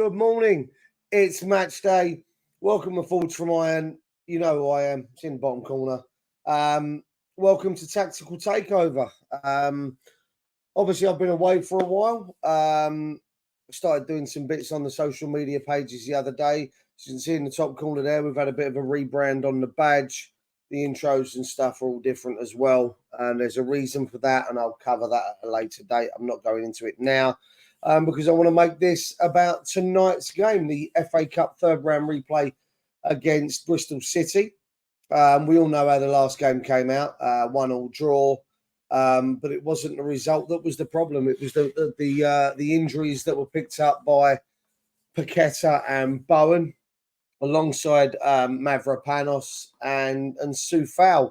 Good morning. It's match day. Welcome to Forge from Iron. You know who I am. It's in the bottom corner. Welcome to Tactical Takeover. Obviously, I've been away for a while. Started doing some bits on the social media pages the other day. As you can see in the top corner there, we've had a bit of a rebrand on the badge. The intros and stuff are all different as well. And there's a reason for that, and I'll cover that at a later date. I'm not going into it now. Because I want to make this about tonight's game, the FA Cup third round replay against Bristol City. We all know how the last game came out, 1-1 draw, but it wasn't the result that was the problem. It was the injuries that were picked up by Paqueta and Bowen, alongside Mavropanos and Soufal,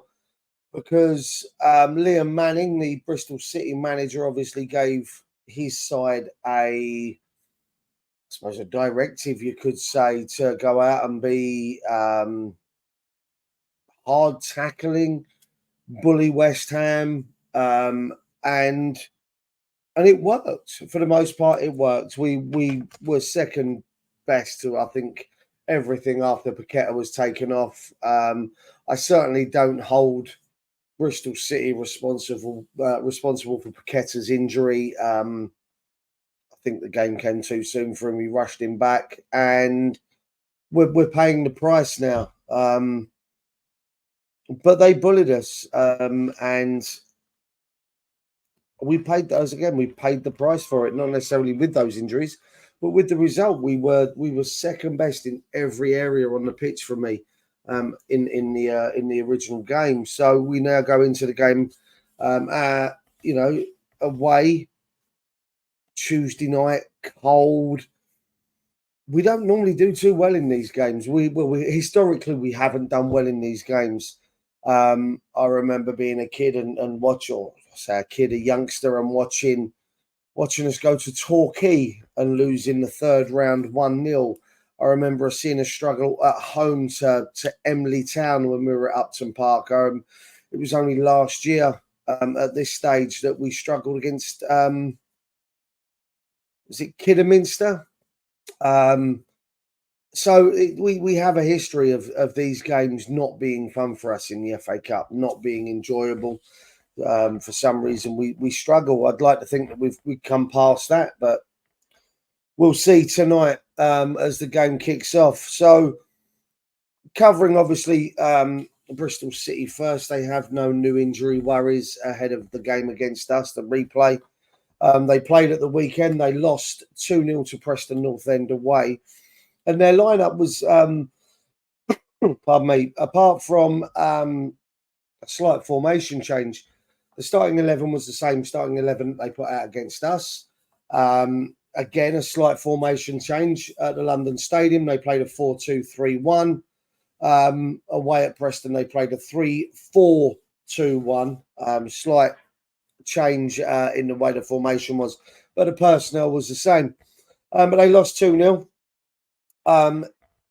because Liam Manning, the Bristol City manager, obviously gave his side a directive, you could say, to go out and be hard tackling, bully West Ham, and it worked. For the most part, it worked. We were second best to, I think, everything after Paqueta was taken off. I certainly don't hold Bristol City responsible for Paqueta's injury. I think the game came too soon for him. He rushed him back, and we're paying the price now. But they bullied us, and we paid those again. We paid the price for it, not necessarily with those injuries, but with the result. We were second best in every area on the pitch for me. In the original game, so we now go into the game, away, Tuesday night, cold. We don't normally do too well in these games. Historically we haven't done well in these games. I remember being a kid and a youngster, and watching us go to Torquay and losing the third round 1-0. I remember seeing a struggle at home to Emily Town when we were at Upton Park. It was only last year at this stage that we struggled against, was it Kidderminster? So we have a history of these games not being fun for us in the FA Cup, not being enjoyable. For some reason, we struggle. I'd like to think that we've come past that, but we'll see tonight as the game kicks off. So, covering obviously Bristol City first. They have no new injury worries ahead of the game against us, the replay. They played at the weekend. They lost 2-0 to Preston North End away. And their lineup was, pardon me, apart from a slight formation change, the starting 11 was the same starting 11 they put out against us. Again, a slight formation change at the London Stadium. They played a 4-2-3-1. Away at Preston, they played a 3-4-2-1. Slight change in the way the formation was, but the personnel was the same. But they lost 2-0.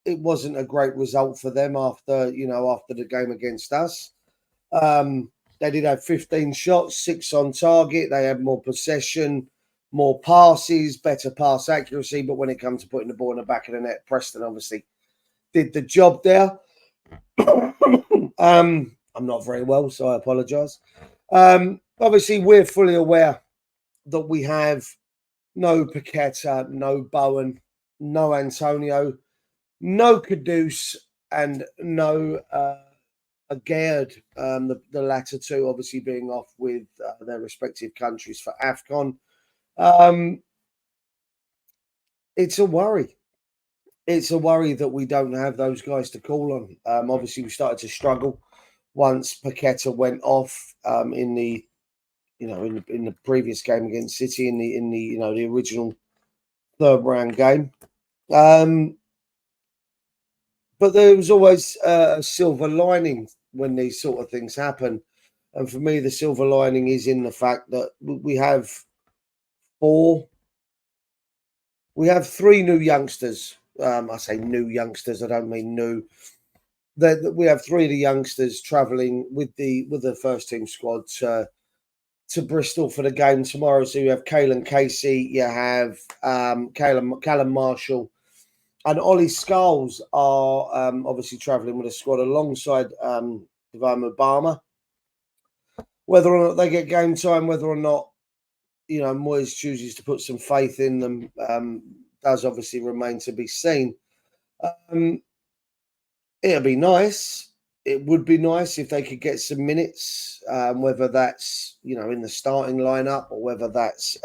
It wasn't a great result for them after the game against us. They did have 15 shots, 6 on target. They had more possession, more passes, better pass accuracy. But when it comes to putting the ball in the back of the net, Preston obviously did the job there. I'm not very well, so I apologise. Obviously, we're fully aware that we have no Paqueta, no Bowen, no Antonio, no Kudus, and no Agard, the latter two obviously being off with their respective countries for AFCON. It's a worry. It's a worry that we don't have those guys to call on. Obviously, we started to struggle once Paqueta went off in the previous game against City in the original third round game. But there was always a silver lining when these sort of things happen. And for me, the silver lining is in the fact that we have 3 new youngsters. I say new youngsters, I don't mean new. We have 3 of the youngsters travelling with the first team squad to Bristol for the game tomorrow. So you have Caelan Casey, you have Callum Marshall, And Ollie Scholes are obviously travelling with a squad alongside Devon Obama. Whether or not they get game time, whether or not, Moyes chooses to put some faith in them, does obviously remain to be seen. It'll be nice. It would be nice if they could get some minutes, whether that's, in the starting lineup or whether that's,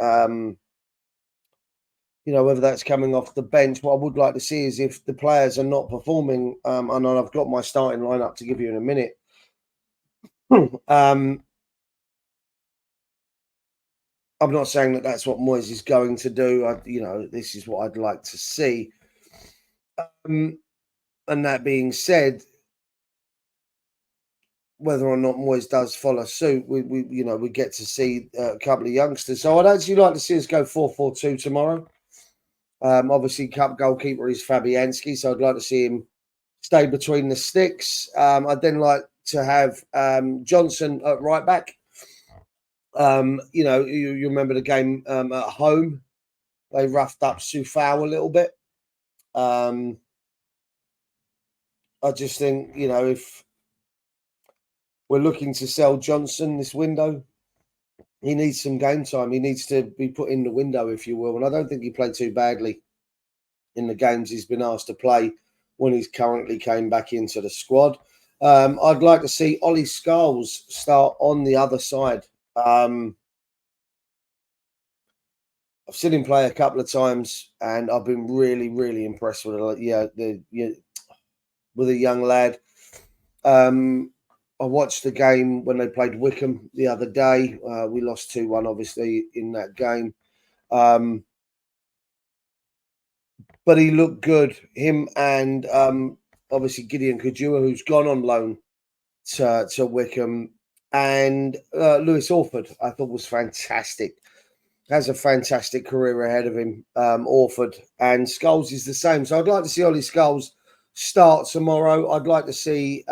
whether that's coming off the bench. What I would like to see is if the players are not performing, and I've got my starting lineup to give you in a minute. I'm not saying that that's what Moyes is going to do. This is what I'd like to see. And that being said, whether or not Moyes does follow suit, we get to see a couple of youngsters. So I'd actually like to see us go 4-4-2 tomorrow. Obviously, cup goalkeeper is Fabianski, so I'd like to see him stay between the sticks. I'd then like to have Johnson at right back. You remember the game at home? They roughed up Sufau a little bit. I just think, if we're looking to sell Johnson this window, he needs some game time. He needs to be put in the window, if you will. And I don't think he played too badly in the games he's been asked to play when he's currently came back into the squad. I'd like to see Ollie Scholes start on the other side. I've seen him play a couple of times, and I've been really, really impressed with with a young lad. I watched the game when they played Wycombe the other day. We lost 2-1, obviously, in that game. But he looked good. Him and obviously Gideon Kajua, who's gone on loan to Wycombe, and Lewis Orford, I thought was fantastic. Has a fantastic career ahead of him, Orford. And Scholes is the same. So I'd like to see Ollie Scholes start tomorrow. I'd like to see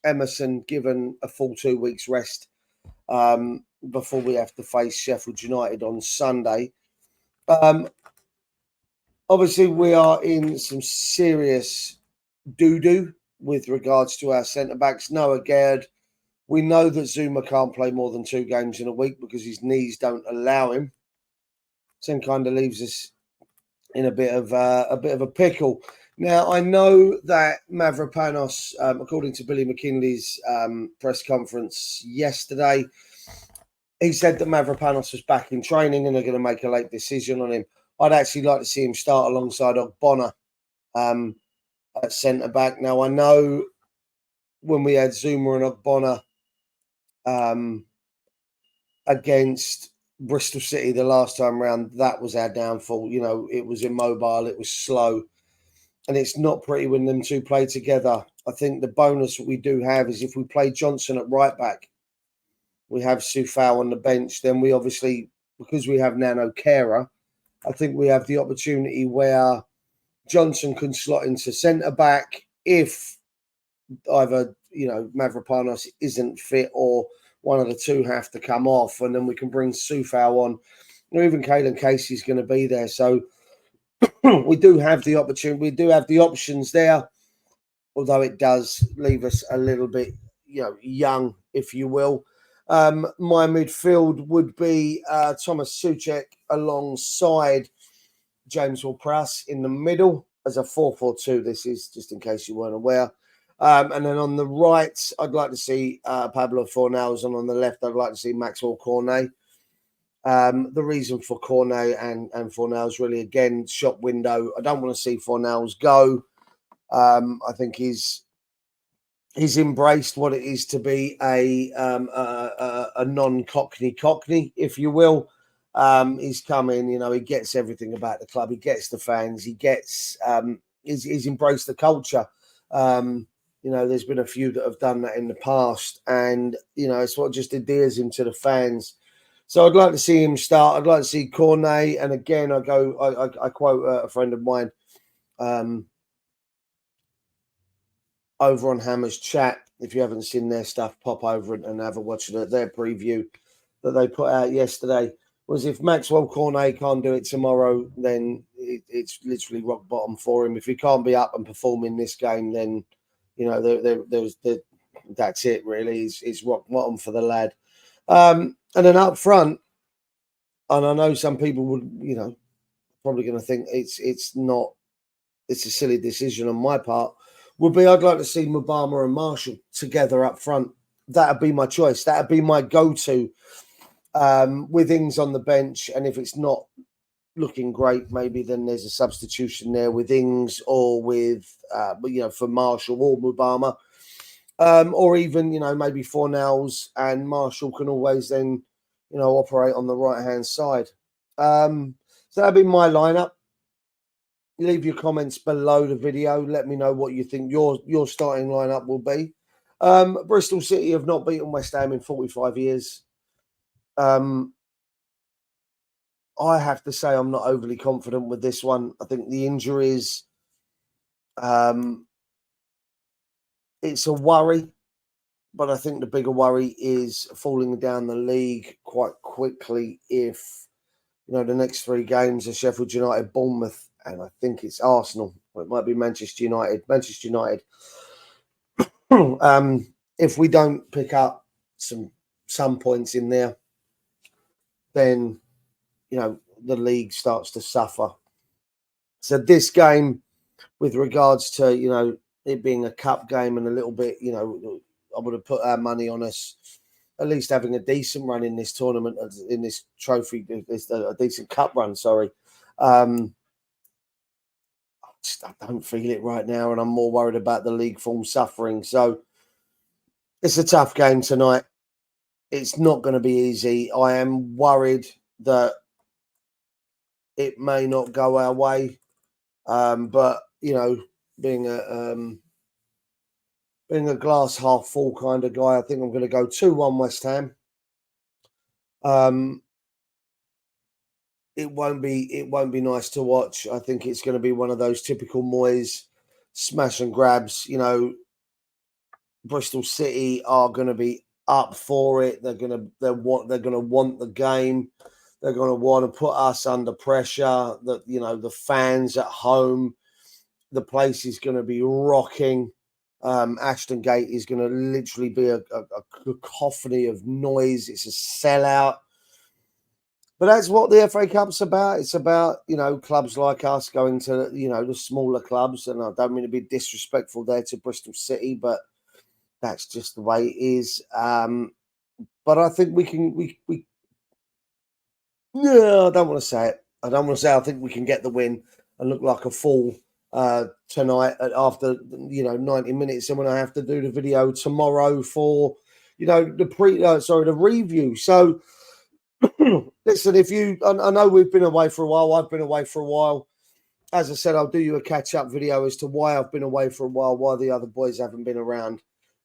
Emerson given a full 2 weeks rest before we have to face Sheffield United on Sunday. Obviously, we are in some serious doo-doo with regards to our centre-backs. Noah Gerd, we know that Zuma can't play more than 2 games in a week because his knees don't allow him. So it kind of leaves us in a bit of a pickle. Now, I know that Mavropanos, according to Billy McKinley's press conference yesterday, he said that Mavropanos was back in training and they're going to make a late decision on him. I'd actually like to see him start alongside Ogbonna at centre-back. Now, I know when we had Zuma and Ogbonna against Bristol City the last time round, that was our downfall. It was immobile, it was slow. And it's not pretty when them two play together. I think the bonus that we do have is if we play Johnson at right back, we have Sufau on the bench, then we obviously, because we have Nano Kera, I think we have the opportunity where Johnson can slot into centre back if either, Mavropanos isn't fit or one of the two have to come off, and then we can bring Sufau on. Or even Caelan Casey's going to be there. So we do have the opportunity. We do have the options there, although it does leave us a little bit, young, if you will. My midfield would be Thomas Souček alongside James Ward-Prowse in the middle as a 4-4-2. This is just in case you weren't aware. And then on the right, I'd like to see Pablo Fornals, and on the left, I'd like to see Maxwell Cornet. The reason for Cornet and Fornals really, again, shop window. I don't want to see Fornals go. I think he's embraced what it is to be a non-Cockney, if you will. He's come in, he gets everything about the club. He gets the fans. He gets, he's embraced the culture. There's been a few that have done that in the past, and, it's what just endears him to the fans. So I'd like to see him start. I'd like to see Cornet. And again, I quote a friend of mine over on Hammer's Chat. If you haven't seen their stuff, pop over and have a watch of their preview that they put out yesterday. Was if Maxwell Cornet can't do it tomorrow, then it's literally rock bottom for him. If he can't be up and performing this game, then that's it really. It's rock bottom for the lad. And then up front, and I know some people would, probably going to think it's a silly decision on my part, would be I'd like to see Mubama and Marshall together up front. That'd be my choice. That'd be my go-to with Ings on the bench. And if it's not looking great, maybe then there's a substitution there with Ings or with, for Marshall or Mubama. Or even, maybe Fornells and Marshall can always then, operate on the right-hand side. So that'd be my lineup. Leave your comments below the video. Let me know what you think your starting lineup will be. Bristol City have not beaten West Ham in 45 years. I have to say I'm not overly confident with this one. I think the injuries, it's a worry, but I think the bigger worry is falling down the league quite quickly if, the next 3 games are Sheffield United, Bournemouth, and I think it's Arsenal. Or it might be Manchester United. Manchester United. If we don't pick up some points in there, then, the league starts to suffer. So this game, with regards to, it being a cup game and a little bit, I would have put our money on us at least having a decent run in this tournament, in this trophy, a decent cup run, sorry. I don't feel it right now, and I'm more worried about the league form suffering. So it's a tough game tonight. It's not going to be easy. I am worried that it may not go our way. But, being a glass half full kind of guy, I think I'm going to go 2-1 West Ham. It won't be nice to watch. I think it's going to be one of those typical Moyes smash and grabs. Bristol City are going to be up for it. They're going to want the game. They're going to want to put us under pressure. The fans at home, the place is going to be rocking. Ashton Gate is going to literally be a cacophony of noise. It's a sellout. But that's what the FA Cup's about. It's about, clubs like us going to, the smaller clubs. And I don't mean to be disrespectful there to Bristol City, but that's just the way it is. But I think we can, no, I don't want to say it. I think we can get the win and look like a fool tonight after 90 minutes, and when I have to do the video tomorrow for the review. So listen, I know we've been away for a while. I've been away for a while. As I said, I'll do you a catch-up video as to why I've been away for a while, why the other boys haven't been around.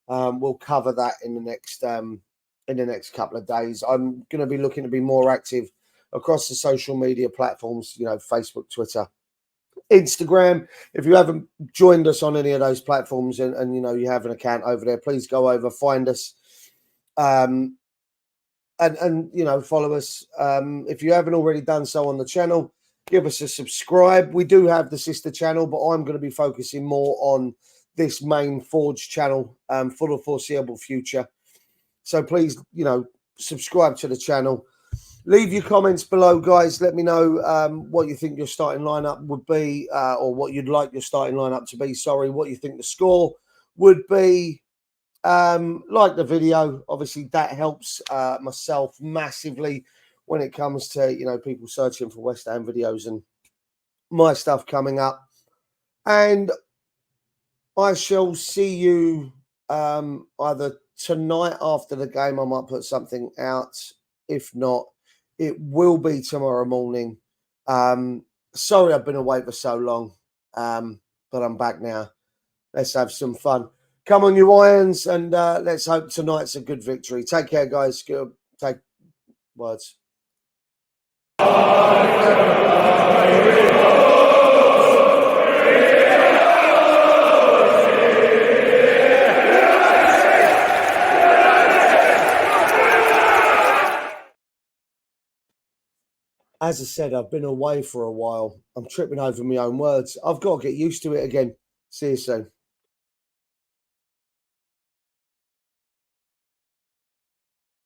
We'll cover that in the next couple of days. I'm going to be looking to be more active across the social media platforms, Facebook, Twitter, Instagram. If you haven't joined us on any of those platforms and you have an account over there, please go over, find us, and follow us. If you haven't already done so on the channel, give us a subscribe. We do have the sister channel, but I'm going to be focusing more on this main Forge channel for the foreseeable future. So please, subscribe to the channel. Leave your comments below, guys. Let me know what you think your starting lineup would be, or what you'd like your starting lineup to be. Sorry, what you think the score would be. Like the video, obviously that helps myself massively when it comes to people searching for West Ham videos and my stuff coming up. And I shall see you either tonight after the game. I might put something out. If not, it will be tomorrow morning. Sorry I've been away for so long, but I'm back now. Let's have some fun. Come on, you Irons, and let's hope tonight's a good victory. Take care, guys. Take words. as I said, I've been away for a while. I'm tripping over my own words. I've got to get used to it again. See you soon.